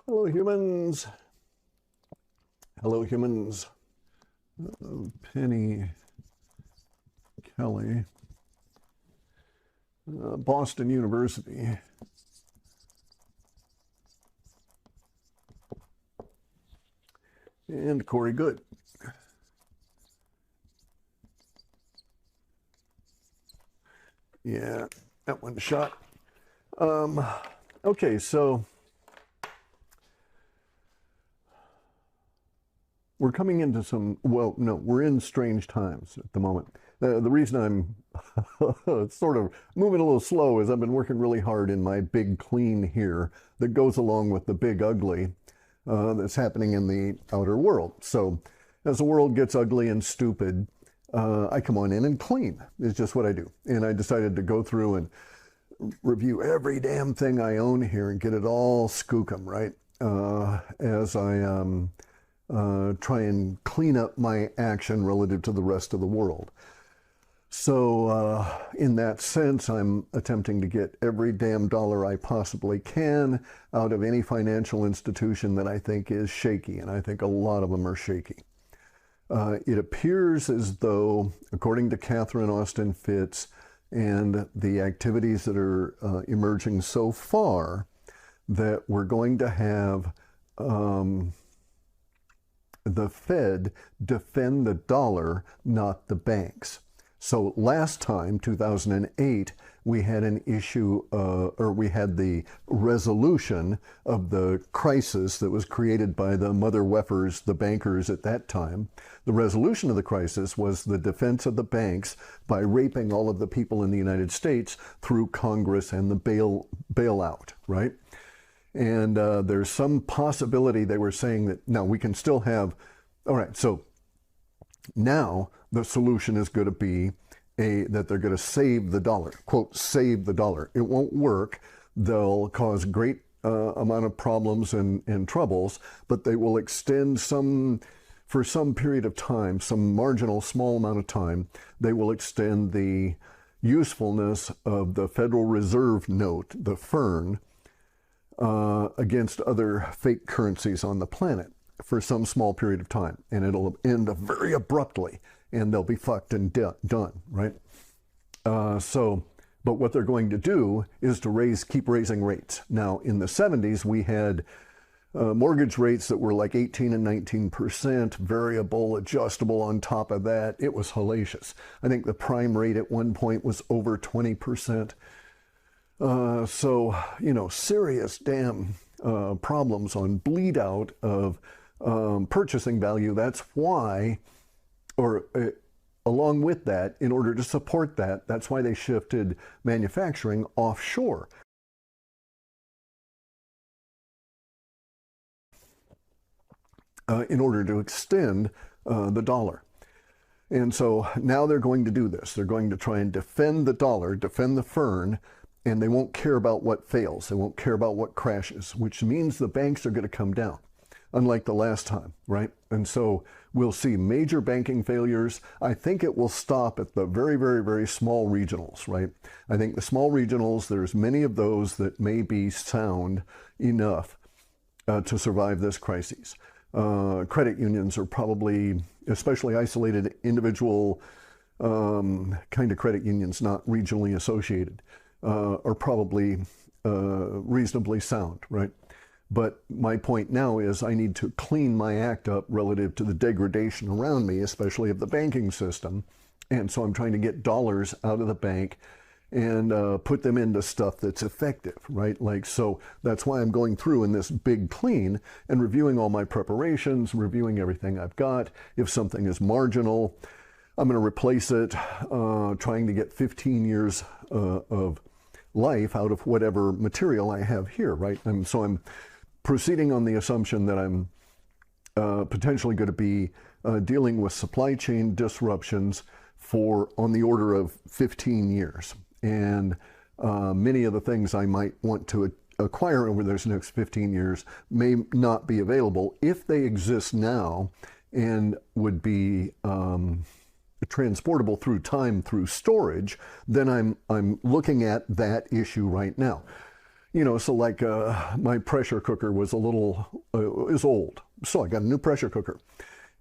Hello, humans. Hello, humans. Penny Kelly, Boston University. And Corey Good. Yeah, that one shot. Okay, so we're coming into some, well, no, we're in strange times at the moment. The reason I'm sort of moving a little slow is I've been working really hard in my big clean here that goes along with the big ugly that's happening in the outer world. So as the world gets ugly and stupid, I come on in and clean. It's just what I do. And I decided to go through and review every damn thing I own here and get it all skookum, right? As I try and clean up my action relative to the rest of the world. So in that sense, I'm attempting to get every damn dollar I possibly can out of any financial institution that I think is shaky, and I think a lot of them are shaky. It appears as though, according to Catherine Austin Fitts and the activities that are emerging so far, that we're going to have the Fed defend the dollar, not the banks. So last time, 2008, we had an issue, or we had the resolution of the crisis that was created by the mother weffers, the bankers at that time. The resolution of the crisis was the defense of the banks by raping all of the people in the United States through Congress and the bailout, right? And there's some possibility they were saying that, no, we can still have, all right, so now the solution is going to be that they're going to save the dollar, quote, save the dollar. It won't work. They'll cause great amount of problems and troubles, but they will extend for some period of time, some marginal small amount of time, they will extend the usefulness of the Federal Reserve note, the FERN, against other fake currencies on the planet for some small period of time, and it'll end very abruptly, and they'll be fucked and done, right? But what they're going to do is to keep raising rates. Now, in the 70s, we had mortgage rates that were like 18 and 19%, variable, adjustable on top of that. It was hellacious. I think the prime rate at one point was over 20%. So, you know, serious damn problems on bleed out of purchasing value. That's why, along with that, in order to support that, that's why they shifted manufacturing offshore. In order to extend the dollar. And so now they're going to do this. They're going to try and defend the dollar, defend the FERN, and they won't care about what fails. They won't care about what crashes, which means the banks are going to come down, unlike the last time, right? And so we'll see major banking failures. I think it will stop at the very, very, very small regionals, right? I think the small regionals, there's many of those that may be sound enough to survive this crisis. Credit unions are probably, especially isolated individual kind of credit unions, not regionally associated, are probably reasonably sound, right? But my point now is I need to clean my act up relative to the degradation around me, especially of the banking system. And so I'm trying to get dollars out of the bank and put them into stuff that's effective, right? Like, so that's why I'm going through in this big clean and reviewing all my preparations, reviewing everything I've got. If something is marginal, I'm going to replace it, trying to get 15 years of life out of whatever material I have here, right? And so I'm proceeding on the assumption that I'm potentially going to be dealing with supply chain disruptions for on the order of 15 years. And many of the things I might want to acquire over those next 15 years may not be available. If they exist now and would be transportable through time through storage, then I'm looking at that issue right now. so like my pressure cooker was a little, is old. So I got a new pressure cooker.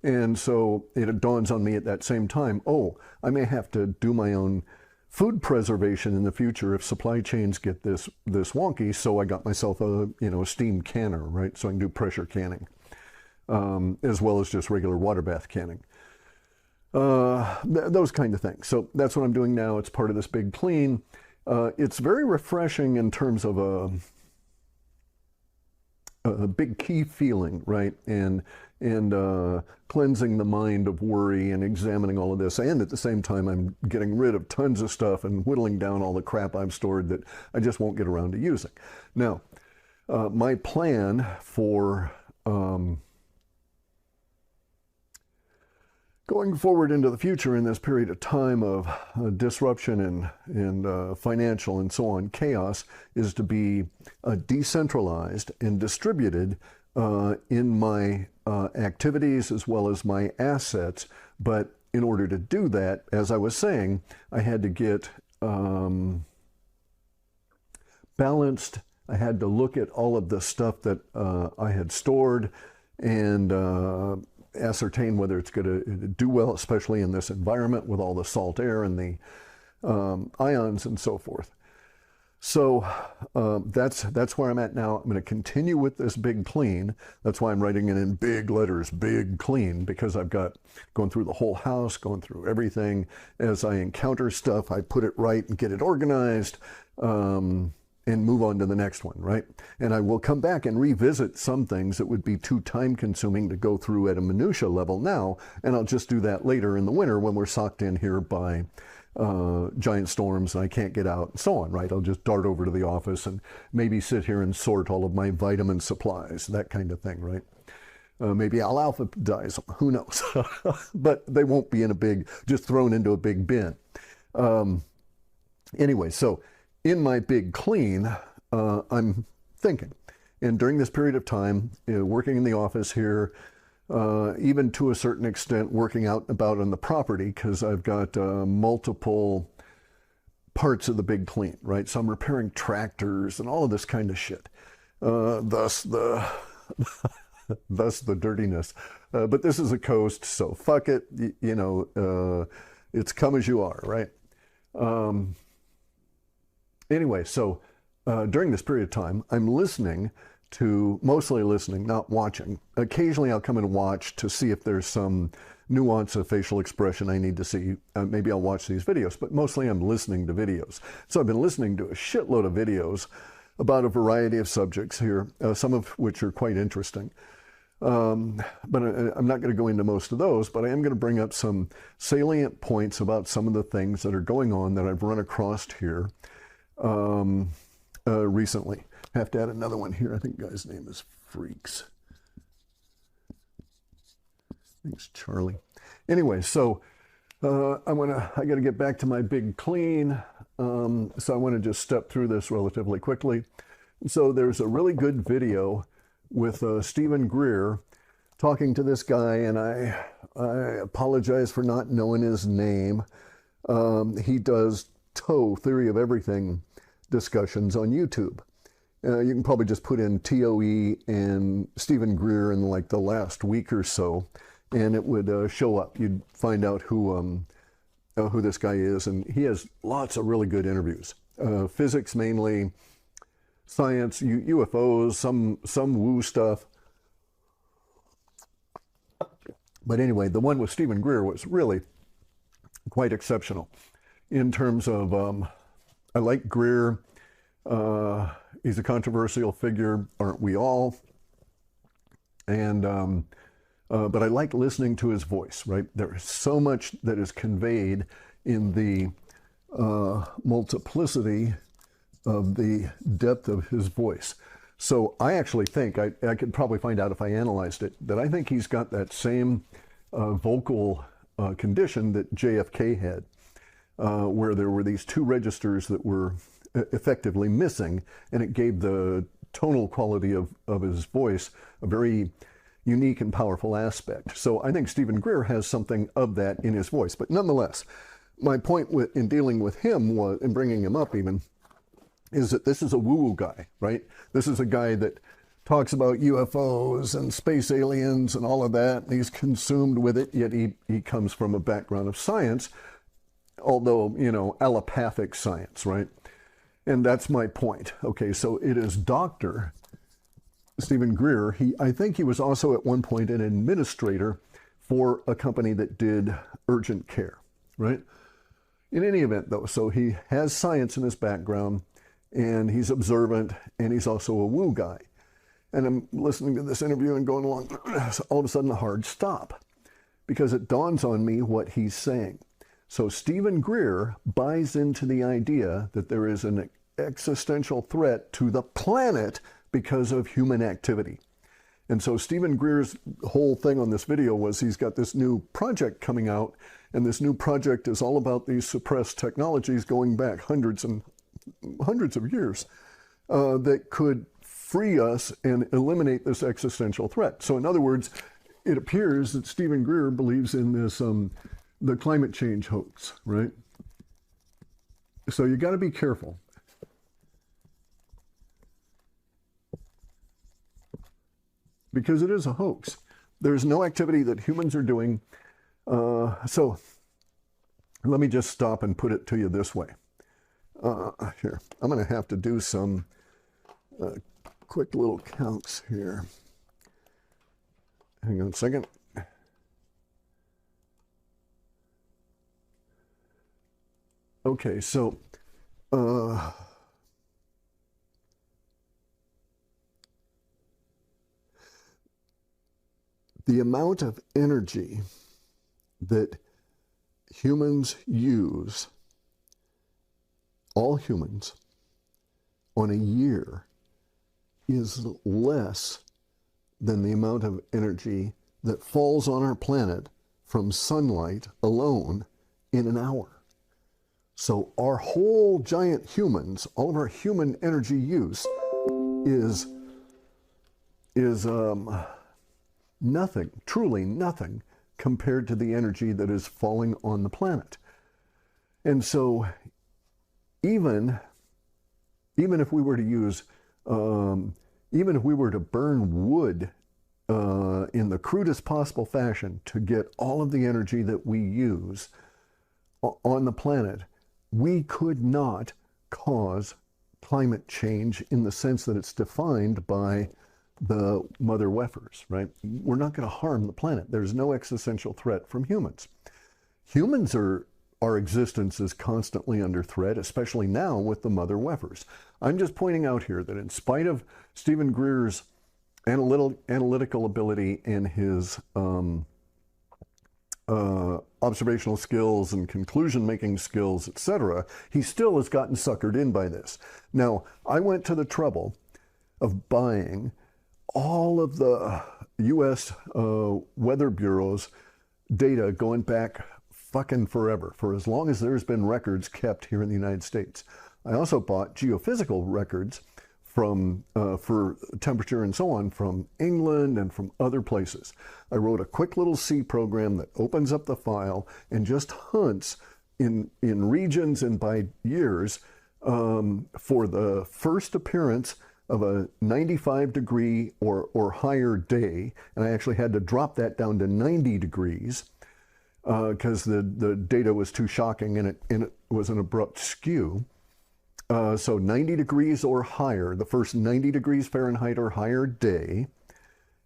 And so it dawns on me at that same time, oh, I may have to do my own food preservation in the future if supply chains get this wonky. So I got myself a, a steam canner, right? So I can do pressure canning, as well as just regular water bath canning. Those kind of things. So that's what I'm doing now. It's part of this big clean. It's very refreshing in terms of a big key feeling, right? And cleansing the mind of worry and examining all of this. And at the same time, I'm getting rid of tons of stuff and whittling down all the crap I've stored that I just won't get around to using. Now, my plan for going forward into the future in this period of time of disruption and financial and so on chaos is to be decentralized and distributed in my activities as well as my assets. But in order to do that, as I was saying, I had to get balanced. I had to look at all of the stuff that I had stored and ascertain whether it's going to do well, especially in this environment with all the salt air and the ions and so forth. So that's where I'm at now. I'm going to continue with this big clean. That's why I'm writing it in big letters, big clean, because I've got going through the whole house, going through everything. As I encounter stuff, I put it right and get it organized. And move on to the next one, right? And I will come back and revisit some things that would be too time consuming to go through at a minutia level now, and I'll just do that later in the winter when we're socked in here by giant storms and I can't get out and so on, right? I'll just dart over to the office and maybe sit here and sort all of my vitamin supplies, that kind of thing, right? Maybe I'll alphabetize them, who knows? But they won't be in a big, just thrown into a big bin. Anyway, so in my big clean, I'm thinking, and during this period of time, working in the office here, even to a certain extent, working out and about on the property, because I've got multiple parts of the big clean, right? So I'm repairing tractors and all of this kind of shit. Thus the dirtiness. But this is a coast, so fuck it. It's come as you are, right? Anyway, so during this period of time, I'm mostly listening, not watching. Occasionally I'll come and watch to see if there's some nuance of facial expression I need to see. Maybe I'll watch these videos, but mostly I'm listening to videos. So I've been listening to a shitload of videos about a variety of subjects here, some of which are quite interesting. But I'm not going to go into most of those, but I am going to bring up some salient points about some of the things that are going on that I've run across here recently. I have to add another one here. I think the guy's name is Freaks. I think it's Charlie. Anyway, so I got to get back to my big clean. So I want to just step through this relatively quickly. So there's a really good video with Stephen Greer talking to this guy, and I apologize for not knowing his name. He does Theory of Everything discussions on YouTube. You can probably just put in TOE and Stephen Greer in like the last week or so, and it would show up. You'd find out who this guy is, and he has lots of really good interviews. Physics mainly, science, UFOs, some woo stuff. But anyway, the one with Stephen Greer was really quite exceptional in terms of, I like Greer. He's a controversial figure, aren't we all? And but I like listening to his voice, right? There is so much that is conveyed in the multiplicity of the depth of his voice. So I actually think, I could probably find out if I analyzed it, that I think he's got that same vocal condition that JFK had, where there were these two registers that were effectively missing, and it gave the tonal quality of his voice a very unique and powerful aspect. So I think Stephen Greer has something of that in his voice. But nonetheless, my point in dealing with him was, in bringing him up even, is that this is a woo-woo guy, right? This is a guy that talks about UFOs and space aliens and all of that, and he's consumed with it, yet he comes from a background of science, although, you know, allopathic science, right? And that's my point. Okay, so it is Dr. Stephen Greer. I think he was also at one point an administrator for a company that did urgent care, right? In any event, though, so he has science in his background, and he's observant, and he's also a woo guy. And I'm listening to this interview and going along, all of a sudden a hard stop, because it dawns on me what he's saying. So Stephen Greer buys into the idea that there is an existential threat to the planet because of human activity. And so Stephen Greer's whole thing on this video was he's got this new project coming out, and this new project is all about these suppressed technologies going back hundreds and hundreds of years that could free us and eliminate this existential threat. So in other words, it appears that Stephen Greer believes in this the climate change hoax, right? So you got to be careful. Because it is a hoax. There's no activity that humans are doing. So let me just stop and put it to you this way. Here, I'm going to have to do some quick little counts here. Hang on a second. Okay, so the amount of energy that humans use, all humans, on a year is less than the amount of energy that falls on our planet from sunlight alone in an hour. So our whole giant humans, all of our human energy use is nothing, truly nothing, compared to the energy that is falling on the planet. And so even if we were to use, even if we were to burn wood in the crudest possible fashion to get all of the energy that we use on the planet, we could not cause climate change in the sense that it's defined by the mother weffers, right? We're not going to harm the planet. There's no existential threat from humans. Humans our existence is constantly under threat, especially now with the mother weffers. I'm just pointing out here that in spite of Stephen Greer's analytical ability and his observational skills and conclusion-making skills, etc., he still has gotten suckered in by this. Now, I went to the trouble of buying all of the U.S. Weather Bureau's data going back fucking forever, for as long as there's been records kept here in the United States. I also bought geophysical records from for temperature and so on from England and from other places. I wrote a quick little C program that opens up the file and just hunts in regions and by years for the first appearance of a 95 degree or higher day, and I actually had to drop that down to 90 degrees because the data was too shocking and it was an abrupt skew. So 90 degrees or higher, the first 90 degrees Fahrenheit or higher day,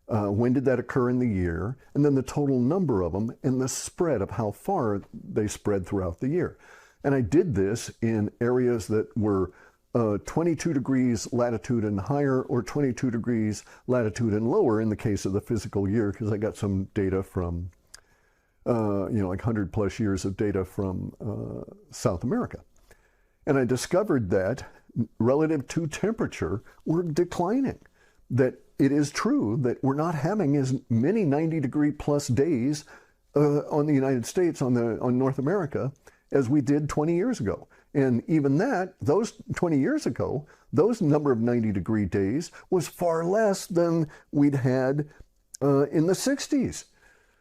when did that occur in the year, and then the total number of them and the spread of how far they spread throughout the year. And I did this in areas that were 22 degrees latitude and higher or 22 degrees latitude and lower in the case of the physical year, because I got some data from, like 100 plus years of data from South America. And I discovered that relative to temperature, we're declining. That it is true that we're not having as many 90 degree plus days on the United States, on North America, as we did 20 years ago. And even that, those 20 years ago, those number of 90 degree days was far less than we'd had in the 60s.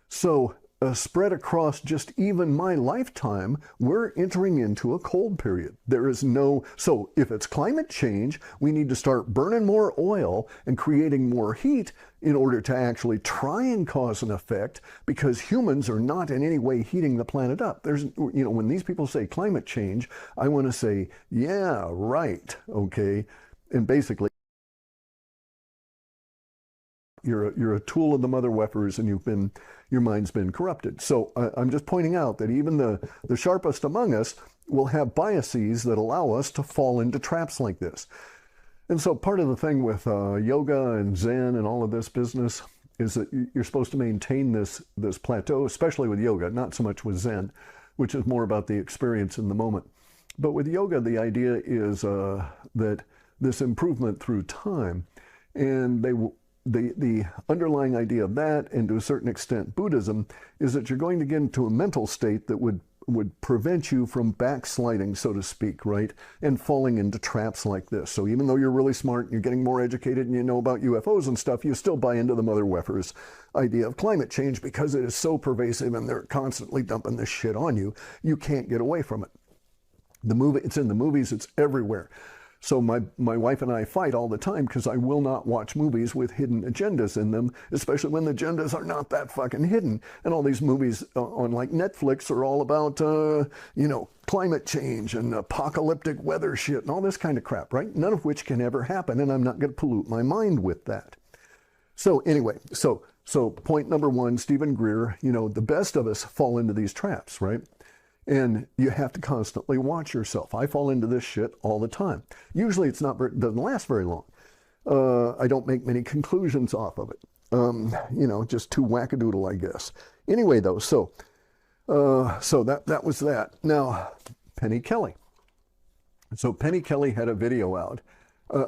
So spread across just even my lifetime, we're entering into a cold period. There is no, so if it's climate change, we need to start burning more oil and creating more heat in order to actually try and cause an effect, because humans are not in any way heating the planet up. There's, when these people say climate change, I want to say, yeah, right, okay, and basically, you're a tool of the mother weffers, and your mind's been corrupted. So I'm just pointing out that even the sharpest among us will have biases that allow us to fall into traps like this. And so part of the thing with yoga and Zen and all of this business is that you're supposed to maintain this plateau, especially with yoga, not so much with Zen, which is more about the experience in the moment. But with yoga, the idea is that this improvement through time, and the underlying idea of that, and to a certain extent Buddhism, is that you're going to get into a mental state that would prevent you from backsliding, so to speak, right? And falling into traps like this. So even though you're really smart and you're getting more educated and you know about UFOs and stuff, you still buy into the mother weffers idea of climate change because it is so pervasive and they're constantly dumping this shit on you. You can't get away from it. It's in the movies, it's everywhere. So my wife and I fight all the time because I will not watch movies with hidden agendas in them, especially when the agendas are not that fucking hidden. And all these movies on like Netflix are all about, climate change and apocalyptic weather shit and all this kind of crap, right? None of which can ever happen, and I'm not going to pollute my mind with that. So anyway, so point number one, Stephen Greer, the best of us fall into these traps, right? And you have to constantly watch yourself. I fall into this shit all the time. Usually it doesn't last very long. I don't make many conclusions off of it. Just too wackadoodle, I guess. Anyway, though, so that was that. Now, Penny Kelly. So Penny Kelly had a video out.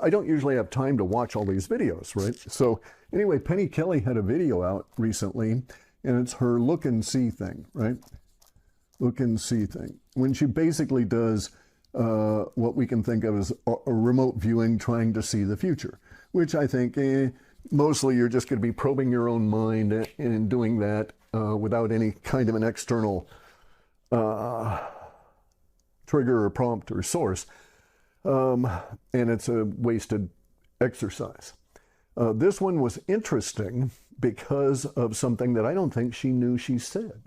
I don't usually have time to watch all these videos, right? So anyway, Penny Kelly had a video out recently, and it's her look and see thing, right? Look and see thing. When she basically does what we can think of as a remote viewing, trying to see the future, which I think mostly you're just going to be probing your own mind and doing that without any kind of an external trigger or prompt or source. And it's a wasted exercise. This one was interesting because of something that I don't think she knew she said.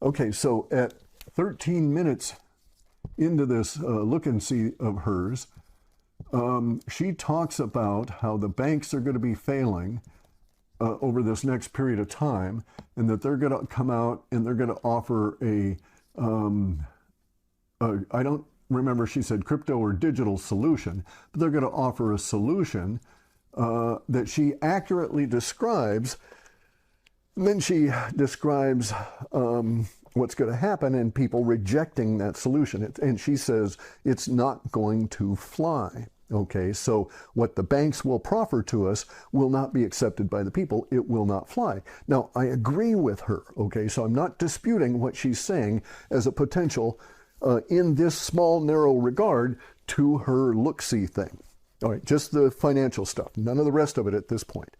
Okay, so at 13 minutes into this look and see of hers, she talks about how the banks are going to be failing over this next period of time, and that they're going to come out and they're going to offer I don't remember, she said crypto or digital solution, but they're going to offer a solution that she accurately describes. And then she describes what's going to happen and people rejecting that solution. And she says it's not going to fly. Okay, so what the banks will proffer to us will not be accepted by the people. It will not fly. Now, I agree with her. Okay, so I'm not disputing what she's saying as a potential in this small, narrow regard to her look-see thing. All right, just the financial stuff. None of the rest of it at this point.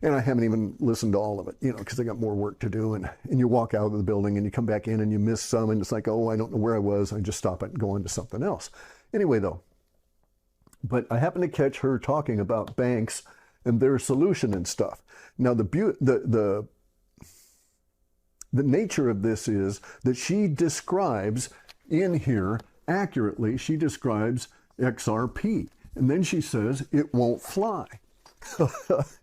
And I haven't even listened to all of it, because I got more work to do. And you walk out of the building and you come back in and you miss some, and it's like, oh, I don't know where I was. I just stop it and go on to something else. Anyway, though, but I happened to catch her talking about banks and their solution and stuff. Now, the nature of this is that she describes in here accurately, she describes XRP. And then she says it won't fly.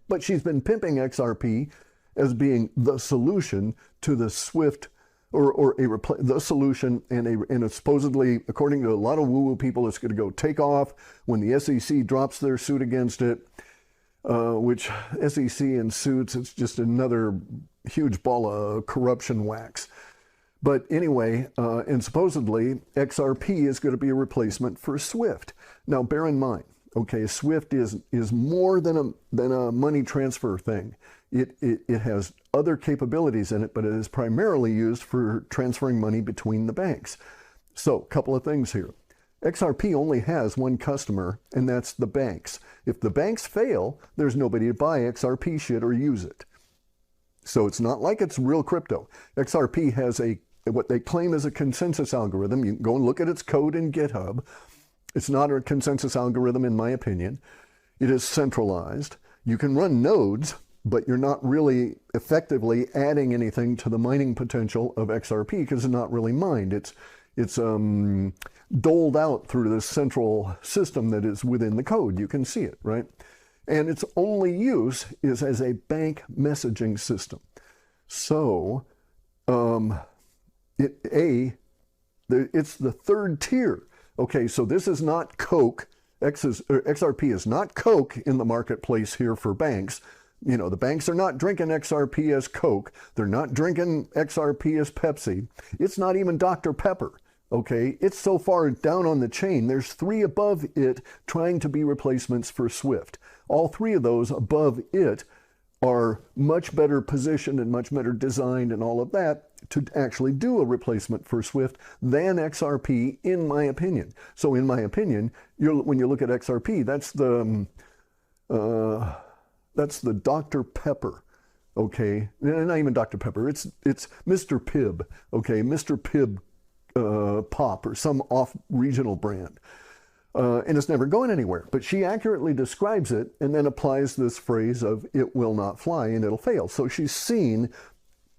But she's been pimping XRP as being the solution to the SWIFT, or the solution, and supposedly, according to a lot of woo-woo people, it's going to go take off when the SEC drops their suit against it, which SEC and suits, it's just another huge ball of corruption wax. But anyway, and supposedly XRP is going to be a replacement for SWIFT. Now, bear in mind, okay, SWIFT is more than a money transfer thing. It has other capabilities in it, but it is primarily used for transferring money between the banks. So, a couple of things here. XRP only has one customer, and that's the banks. If the banks fail, there's nobody to buy XRP shit or use it. So it's not like it's real crypto. XRP has what they claim is a consensus algorithm. You can go and look at its code in GitHub. It's not a consensus algorithm, in my opinion. It is centralized. You can run nodes, but you're not really effectively adding anything to the mining potential of XRP because it's not really mined. It's doled out through this central system that is within the code. You can see it, right? And its only use is as a bank messaging system. So it's the third tier. Okay, so this is not Coke. XRP is not Coke in the marketplace here for banks. You know, the banks are not drinking XRP as Coke. They're not drinking XRP as Pepsi. It's not even Dr. Pepper. Okay, it's so far down on the chain. There's 3 above it trying to be replacements for Swift. All 3 of those above it are much better positioned and much better designed and all of that to actually do a replacement for Swift than XRP, in my opinion. So in my opinion, when you look at XRP, that's the Dr. Pepper, okay? Not even Dr. Pepper, it's Mr. Pibb, okay? Mr. Pibb Pop or some off-regional brand. And it's never going anywhere. But she accurately describes it and then applies this phrase of it will not fly and it'll fail. So she's saying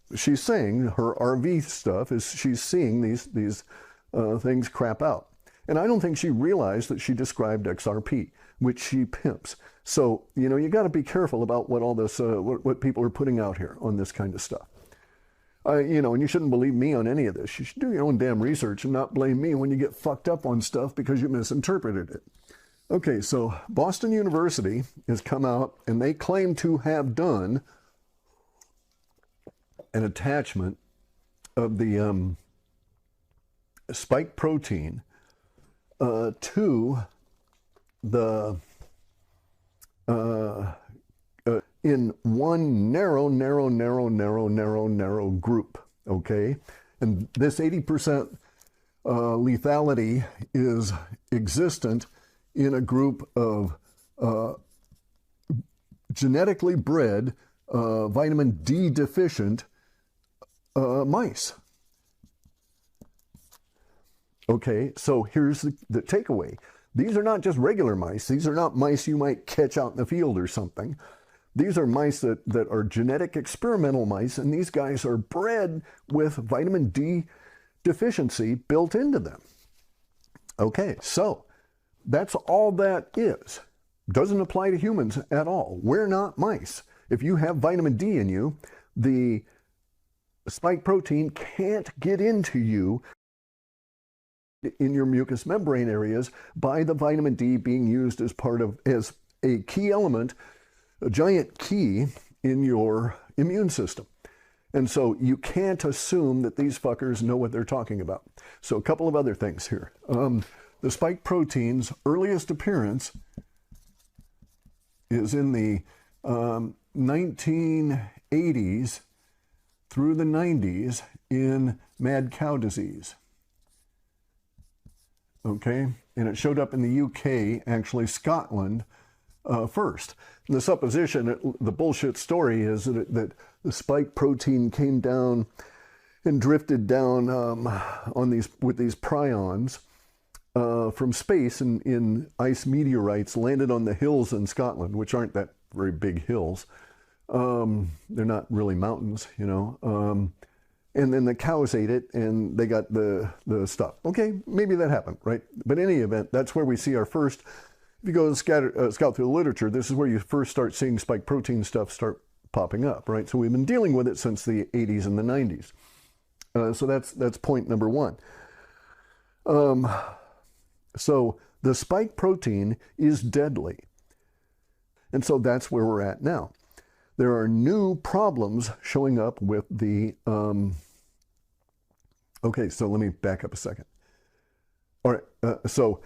her RV stuff is she's seeing these things crap out. And I don't think she realized that she described XRP, which she pimps. So, you know, you got to be careful about what all this, what people are putting out here on this kind of stuff. You know, and you shouldn't believe me on any of this. You should do your own damn research and not blame me when you get fucked up on stuff because you misinterpreted it. Okay, so Boston University has come out and they claim to have done an attachment of the spike protein to the in one narrow group, okay? And this 80% lethality is existent in a group of genetically bred vitamin D deficient mice. Okay, so here's the takeaway. These are not just regular mice. These are not mice you might catch out in the field or something. These are mice that are genetic experimental mice, and these guys are bred with vitamin D deficiency built into them. Okay, so that's all that is. Doesn't apply to humans at all. We're not mice. If you have vitamin D in you, the spike protein can't get into you in your mucous membrane areas by the vitamin D being used as a key element, a giant key in your immune system. And so you can't assume that these fuckers know what they're talking about. So a couple of other things here. The spike protein's earliest appearance is in the 1980s through the 90s in mad cow disease. Okay, and it showed up in the UK, actually Scotland, first. And the supposition, the bullshit story is that the spike protein came down and drifted down with these prions from space in ice meteorites, landed on the hills in Scotland, which aren't that very big hills. They're not really mountains, you know. And then the cows ate it and they got the stuff. Okay, maybe that happened, right? But in any event, that's where we see our first, if you go and scout through the literature, this is where you first start seeing spike protein stuff start popping up, right? So we've been dealing with it since the 80s and the 90s. So that's point number one. So the spike protein is deadly. And so that's where we're at now. There are new problems showing up with the, okay, so let me back up a second. All right, so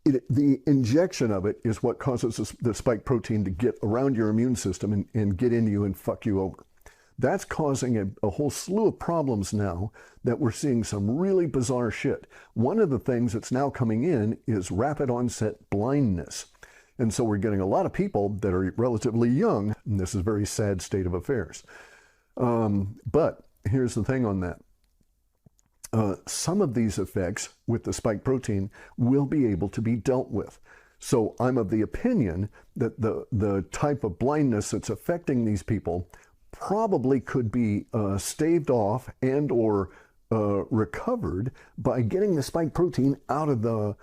the injection of it is what causes the spike protein to get around your immune system and get into you and fuck you over. That's causing a whole slew of problems now that we're seeing some really bizarre shit. One of the things that's now coming in is rapid onset blindness. And so we're getting a lot of people that are relatively young, and this is a very sad state of affairs. But here's the thing on that. Some of these effects with the spike protein will be able to be dealt with. So I'm of the opinion that the type of blindness that's affecting these people probably could be staved off and or recovered by getting the spike protein out of the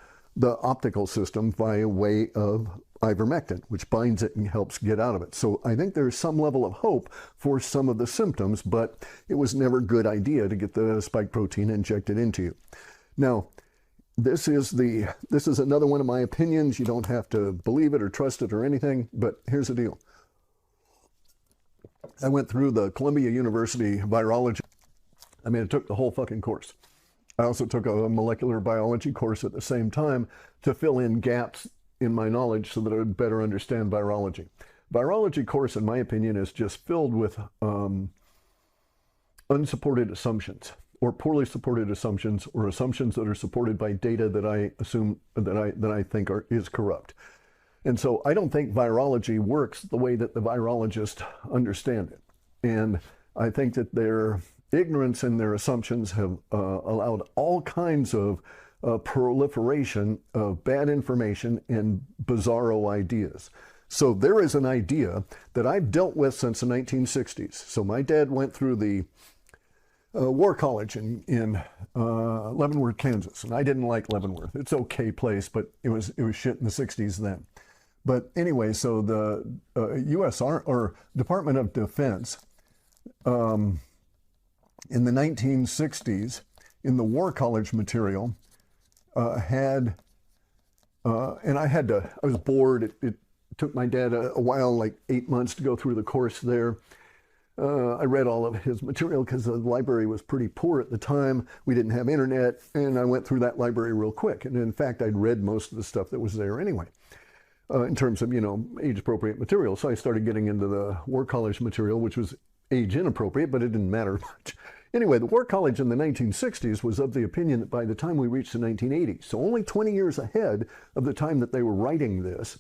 optical system via way of ivermectin, which binds it and helps get out of it. So I think there's some level of hope for some of the symptoms, but it was never a good idea to get the spike protein injected into you. Now, this is another one of my opinions. You don't have to believe it or trust it or anything, but here's the deal. I went through the Columbia University virology. I mean, I took the whole fucking course. I also took a molecular biology course at the same time to fill in gaps in my knowledge so that I would better understand virology. Virology course, in my opinion, is just filled with unsupported assumptions, or poorly supported assumptions, or assumptions that are supported by data that I assume that I think is corrupt. And so I don't think virology works the way that the virologists understand it. And I think that their ignorance and their assumptions have allowed all kinds of proliferation of bad information and bizarro ideas. So there is an idea that I've dealt with since the 1960s. So my dad went through the War College in Leavenworth, Kansas, and I didn't like Leavenworth. It's an okay place, but it was shit in the 60s then. But anyway, so the U.S. or Department of Defense in the 1960s, in the War College material, and I was bored. It took my dad a while, like 8 months, to go through the course there. I read all of his material because the library was pretty poor at the time. We didn't have internet, and I went through that library real quick. And in fact, I'd read most of the stuff that was there anyway, in terms of, age-appropriate material. So I started getting into the War College material, which was age-inappropriate, but it didn't matter much. Anyway, the War College in the 1960s was of the opinion that by the time we reached the 1980s, so only 20 years ahead of the time that they were writing this,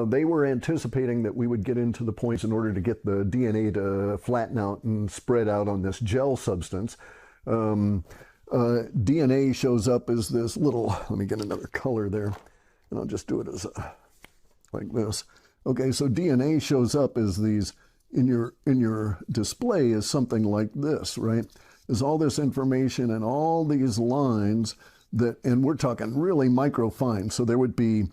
they were anticipating that we would get into the points in order to get the DNA to flatten out and spread out on this gel substance. DNA shows up as this little, let me get another color there, and I'll just do it as like this. Okay, so DNA shows up as these, in your display is something like this, right? There's all this information and all these lines that, and we're talking really microfine, so there would be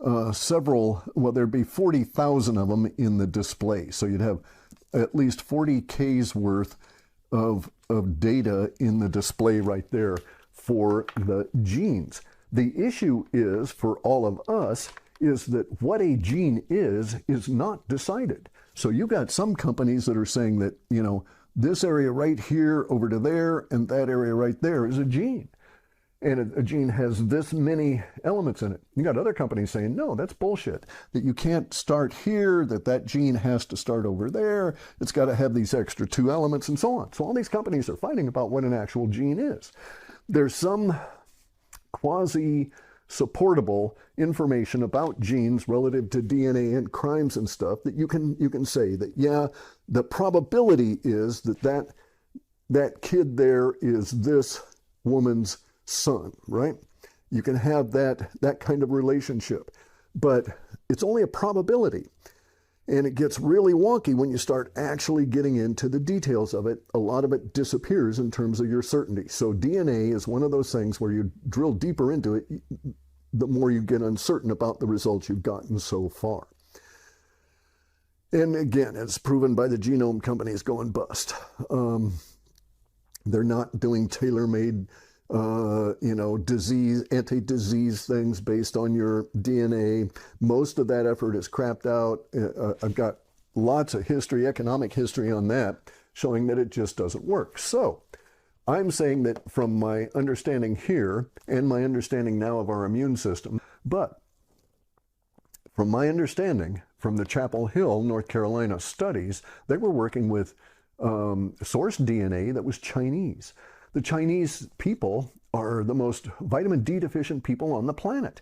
there'd be 40,000 of them in the display. So you'd have at least 40 K's worth of data in the display right there for the genes. The issue is, for all of us, is that what a gene is not decided. So you've got some companies that are saying that, this area right here over to there and that area right there is a gene. And a gene has this many elements in it. You got other companies saying, no, that's bullshit, that you can't start here, that gene has to start over there, it's got to have these extra 2 elements, and so on. So all these companies are fighting about what an actual gene is. There's some quasi-supportable information about genes relative to DNA and crimes and stuff that you can say that, yeah, the probability is that kid there is this woman's son, right? You can have that kind of relationship, but it's only a probability. And it gets really wonky when you start actually getting into the details of it. A lot of it disappears in terms of your certainty. So DNA is one of those things where you drill deeper into it, the more you get uncertain about the results you've gotten so far. And again, it's proven by the genome companies going bust. They're not doing tailor-made anti-disease things based on your DNA. Most of that effort is crapped out. I've got lots of history, economic history on that, showing that it just doesn't work. So I'm saying that from my understanding here and my understanding now of our immune system, but from my understanding from the Chapel Hill, North Carolina studies, they were working with source DNA that was Chinese. The Chinese people are the most vitamin D deficient people on the planet.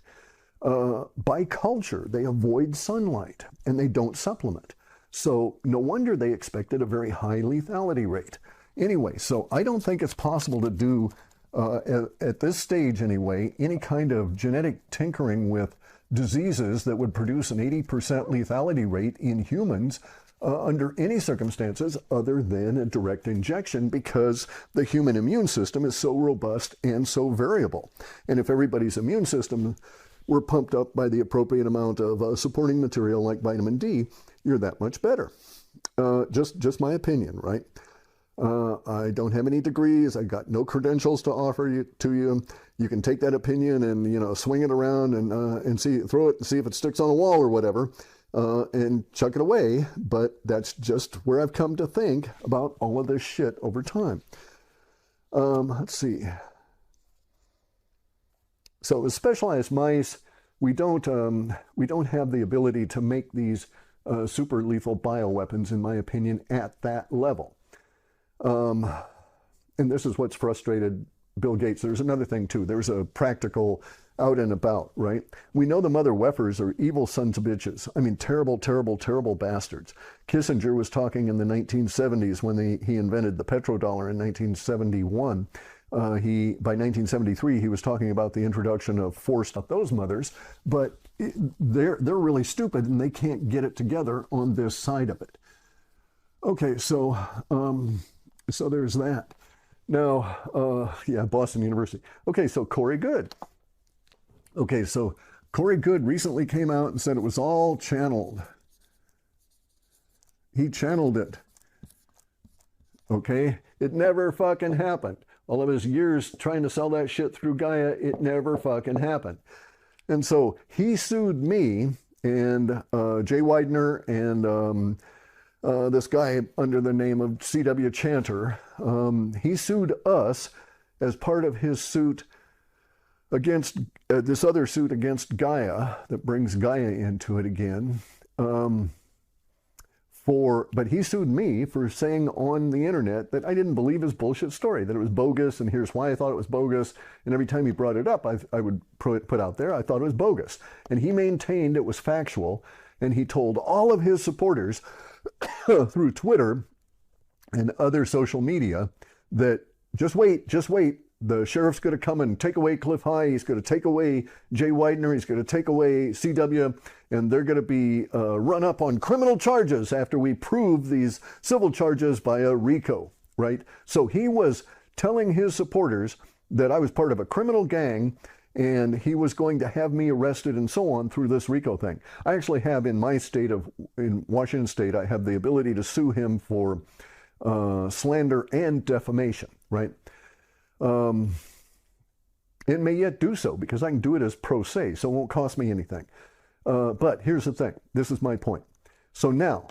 By culture, they avoid sunlight and they don't supplement. So no wonder they expected a very high lethality rate. Anyway, so I don't think it's possible to do, at this stage anyway, any kind of genetic tinkering with diseases that would produce an 80% lethality rate in humans under any circumstances other than a direct injection, because the human immune system is so robust and so variable. And if everybody's immune system were pumped up by the appropriate amount of supporting material like vitamin D, you're that much better. Just my opinion, right? I don't have any degrees. I got no credentials to offer to you. You can take that opinion and swing it around and throw it and see if it sticks on a wall or whatever, and chuck it away. But that's just where I've come to think about all of this shit over time. Let's see. So with specialized mice, we don't have the ability to make these super lethal bioweapons, in my opinion, at that level. And this is what's frustrated Bill Gates. There's another thing too. There's a practical out and about, right? We know the mother weffers are evil sons of bitches. I mean, terrible, terrible, terrible bastards. Kissinger was talking in the 1970s when he invented the petrodollar in 1971. By 1973, he was talking about the introduction of force of those mothers, but they're really stupid and they can't get it together on this side of it. Okay, so there's that. Now, yeah, Boston University. Okay, so Corey Goode. Okay, so Corey Goode recently came out and said it was all channeled. He channeled it. Okay, it never fucking happened. All of his years trying to sell that shit through Gaia, it never fucking happened. And so he sued me and Jay Widener and this guy under the name of C.W. Chanter. He sued us as part of his suit against this other suit against Gaia that brings Gaia into it again. But he sued me for saying on the internet that I didn't believe his bullshit story, that it was bogus, and here's why I thought it was bogus. And every time he brought it up, I would put out there, I thought it was bogus. And he maintained it was factual, and he told all of his supporters through Twitter and other social media that just wait, the sheriff's going to come and take away Clif High, he's going to take away Jay Widener, he's going to take away CW, and they're going to be run up on criminal charges after we prove these civil charges by a RICO, right? So he was telling his supporters that I was part of a criminal gang and he was going to have me arrested and so on through this RICO thing. I actually have in Washington State, I have the ability to sue him for slander and defamation, right? And may yet do so because I can do it as pro se, so it won't cost me anything. But here's the thing. This is my point. So now,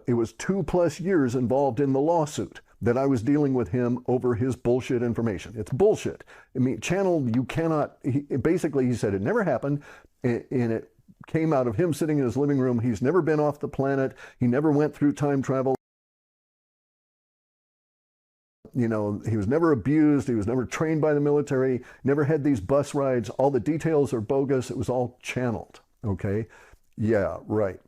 it was 2+ years involved in the lawsuit that I was dealing with him over his bullshit information. It's bullshit. I mean, channeled, you cannot, basically he said it never happened, and it came out of him sitting in his living room. He's never been off the planet. He never went through time travel. He was never abused. He was never trained by the military, never had these bus rides. All the details are bogus. It was all channeled. Okay. Yeah, right.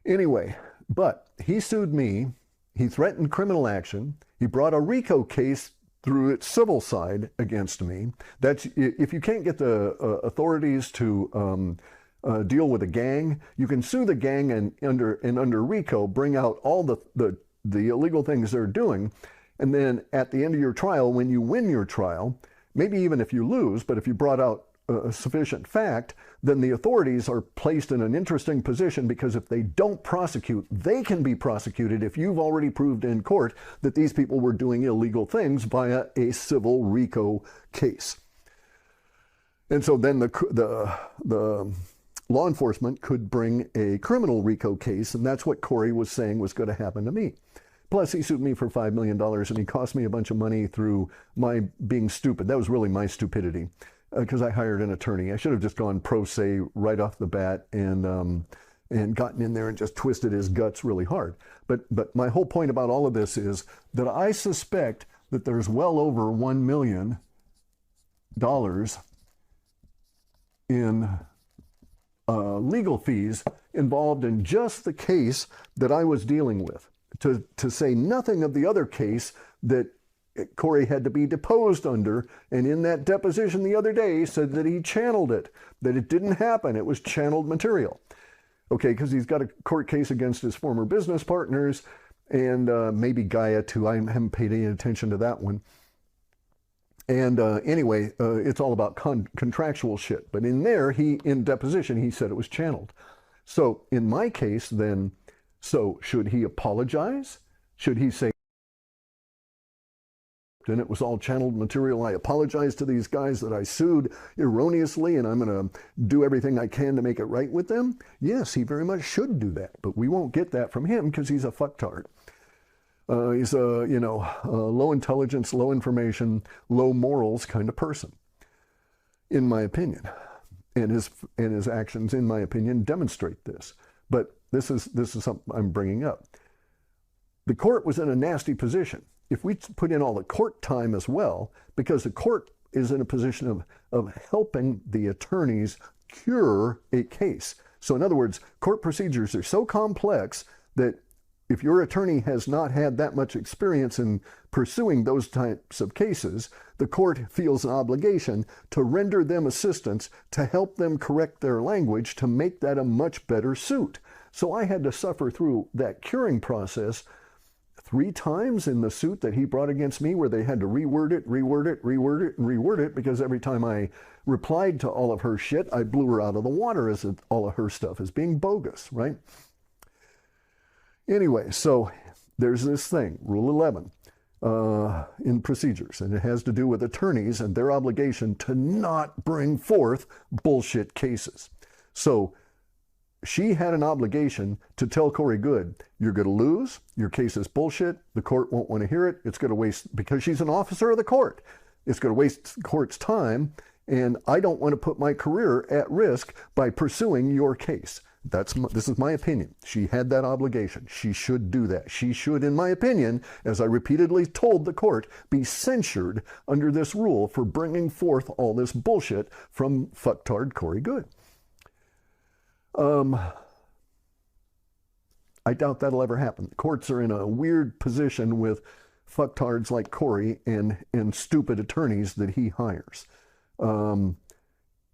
Anyway, but he sued me. He threatened criminal action. He brought a RICO case through its civil side against me. That's if you can't get the authorities to deal with a gang, you can sue the gang and under RICO bring out all the illegal things they're doing. And then at the end of your trial, when you win your trial, maybe even if you lose, but if you brought out a sufficient fact, then the authorities are placed in an interesting position, because if they don't prosecute, they can be prosecuted if you've already proved in court that these people were doing illegal things via a civil RICO case. And so then the law enforcement could bring a criminal RICO case, and that's what Corey was saying was going to happen to me. Plus, he sued me for $5 million, and he cost me a bunch of money through my being stupid. That was really my stupidity, because I hired an attorney. I should have just gone pro se right off the bat and gotten in there and just twisted his guts really hard. But my whole point about all of this is that I suspect that there's well over $1 million in legal fees involved in just the case that I was dealing with, to say nothing of the other case that Corey had to be deposed under, and in that deposition the other day said that he channeled it, that it didn't happen, it was channeled material. Okay, because he's got a court case against his former business partners, and maybe Gaia too. I haven't paid any attention to that one. And anyway, it's all about contractual shit. But in there, in deposition, he said it was channeled. So in my case, then, so should he apologize? Should he say, and it was all channeled material, I apologize to these guys that I sued erroneously, and I'm going to do everything I can to make it right with them? Yes, he very much should do that. But we won't get that from him because he's a fucktard. He's a, low intelligence, low information, low morals kind of person, in my opinion. And his actions, in my opinion, demonstrate this. But this is something I'm bringing up. The court was in a nasty position. If we put in all the court time as well, because the court is in a position of helping the attorneys cure a case. So in other words, court procedures are so complex that if your attorney has not had that much experience in pursuing those types of cases, the court feels an obligation to render them assistance, to help them correct their language, to make that a much better suit. So I had to suffer through that curing process 3 times in the suit that he brought against me, where they had to reword it, because every time I replied to all of her shit, I blew her out of the water as all of her stuff is being bogus, right? Anyway, so there's this thing, Rule 11, in procedures, and it has to do with attorneys and their obligation to not bring forth bullshit cases. So she had an obligation to tell Corey Goode, you're going to lose, your case is bullshit, the court won't want to hear it, it's going to waste, because she's an officer of the court, it's going to waste the court's time, and I don't want to put my career at risk by pursuing your case. This is my opinion. She had that obligation. She should do that. She should, in my opinion, as I repeatedly told the court, be censured under this rule for bringing forth all this bullshit from fucktard Corey Goode. I doubt that'll ever happen. The courts are in a weird position with fucktards like Corey and stupid attorneys that he hires.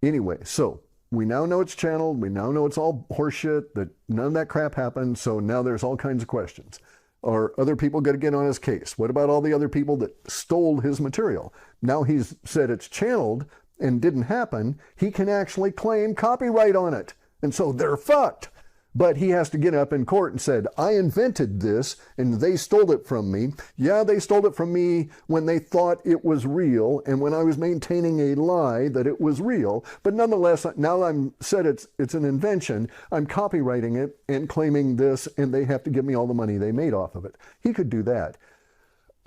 Anyway, so we now know it's channeled. We now know it's all horseshit, that none of that crap happened. So now there's all kinds of questions. Are other people going to get on his case? What about all the other people that stole his material? Now he's said it's channeled and didn't happen. He can actually claim copyright on it. And so they're fucked. But he has to get up in court and said, I invented this and they stole it from me. Yeah, they stole it from me when they thought it was real and when I was maintaining a lie that it was real. But nonetheless, now I'm said it's an invention. I'm copyrighting it and claiming this, and they have to give me all the money they made off of it. He could do that.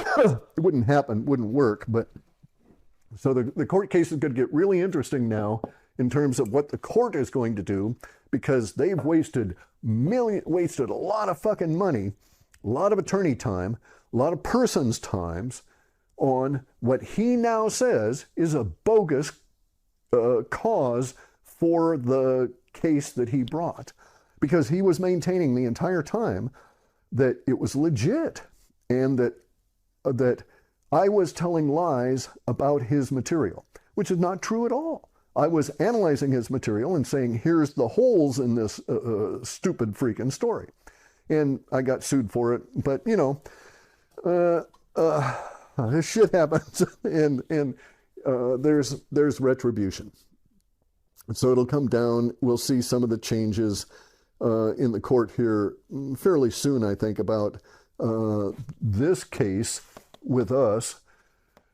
It wouldn't happen, wouldn't work. But so the court case is going to get really interesting now in terms of what the court is going to do, because they've wasted a lot of fucking money, a lot of attorney time, a lot of persons' times on what he now says is a bogus cause for the case that he brought, because he was maintaining the entire time that it was legit and that I was telling lies about his material, which is not true at all. I was analyzing his material and saying, here's the holes in this stupid freaking story. And I got sued for it. But, this shit happens, and there's retribution. So it'll come down. We'll see some of the changes in the court here fairly soon, I think, about this case with us.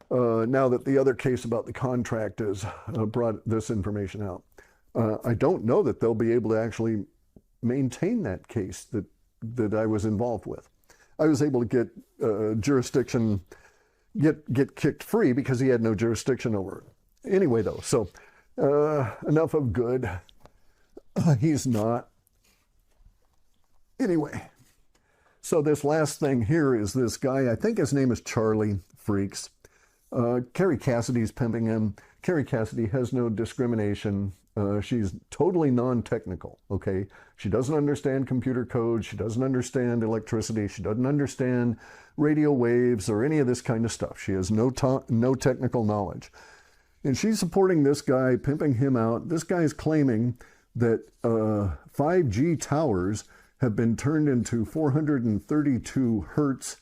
Now that the other case about the contract has brought this information out. I don't know that they'll be able to actually maintain that case that I was involved with. I was able to get jurisdiction, get kicked free because he had no jurisdiction over it. Anyway, though, so enough of good. He's not. Anyway, so this last thing here is this guy, I think his name is Charlie Freaks. Kerry Cassidy's pimping him. Kerry Cassidy has no discrimination She's totally non-technical, okay? She doesn't understand computer code. She doesn't understand electricity. She doesn't understand radio waves or any of this kind of stuff. She has no technical knowledge. And she's supporting this guy, pimping him out. This guy is claiming that 5G towers have been turned into 432 hertz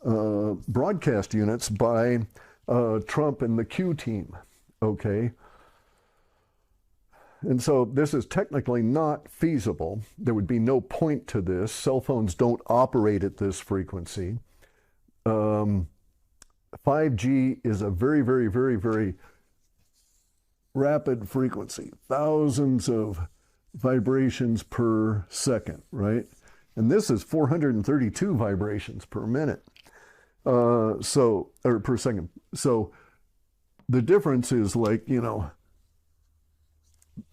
broadcast units by Trump and the Q team, okay? And so this is technically not feasible. There would be no point to this. Cell phones don't operate at this frequency. 5G is a very, very, very, very rapid frequency, thousands of vibrations per second, right? And this is 432 vibrations per minute, or per second. So the difference is like, you know,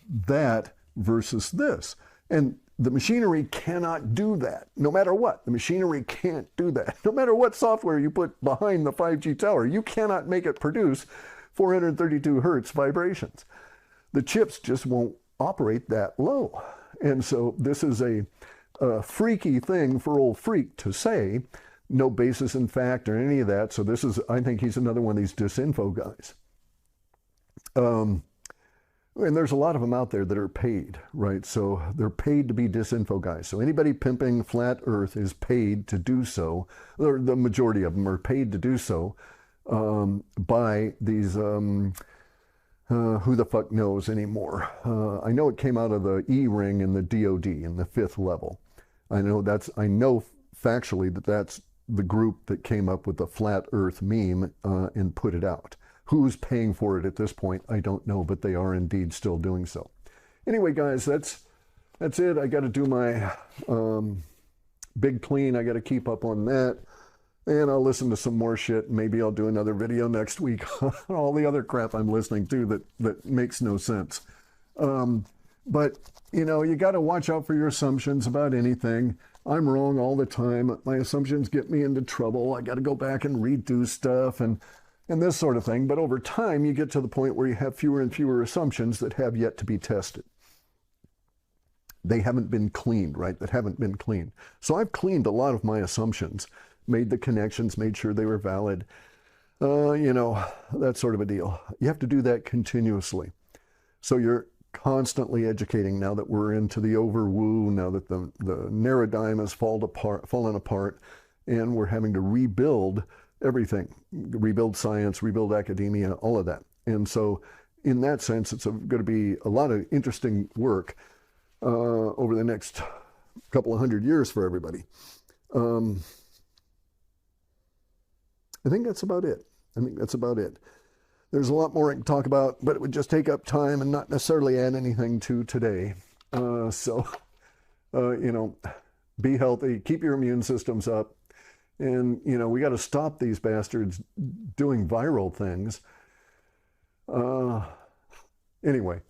that versus this. And the machinery cannot do that, no matter what. The machinery can't do that. No matter what software you put behind the 5G tower, you cannot make it produce 432 hertz vibrations. The chips just won't operate that low. And so this is a freaky thing for old Freak to say, no basis in fact or any of that. So this is, I think he's another one of these disinfo guys. And there's a lot of them out there that are paid, right? So they're paid to be disinfo guys. So anybody pimping flat earth is paid to do so, or the majority of them are paid to do so by these, who the fuck knows anymore. I know it came out of the E-ring and the DOD in the 5th level. I know factually that that's the group that came up with the flat earth meme and put it out. Who's paying for it at this point, I don't know, but they are indeed still doing so. Anyway, guys, that's it. I got to do my big clean. I got to keep up on that. And I'll listen to some more shit. Maybe I'll do another video next week on all the other crap I'm listening to that makes no sense. But, you know, you got to watch out for your assumptions about anything. I'm wrong all the time. My assumptions get me into trouble. I got to go back and redo stuff and this sort of thing. But over time, you get to the point where you have fewer and fewer assumptions that have yet to be tested. They haven't been cleaned, right? That haven't been cleaned. So I've cleaned a lot of my assumptions, made the connections, made sure they were valid, you know, that sort of a deal. You have to do that continuously. So you're constantly educating now that we're into the overwoo, now that the Narradyme has fallen apart, and we're having to rebuild everything, rebuild science, rebuild academia, all of that. And so in that sense, it's going to be a lot of interesting work over the next couple of 100 years for everybody. I think that's about it. There's a lot more I can talk about, but it would just take up time and not necessarily add anything to today. You know, be healthy, keep your immune systems up. And, you know, we got to stop these bastards doing viral things. Anyway.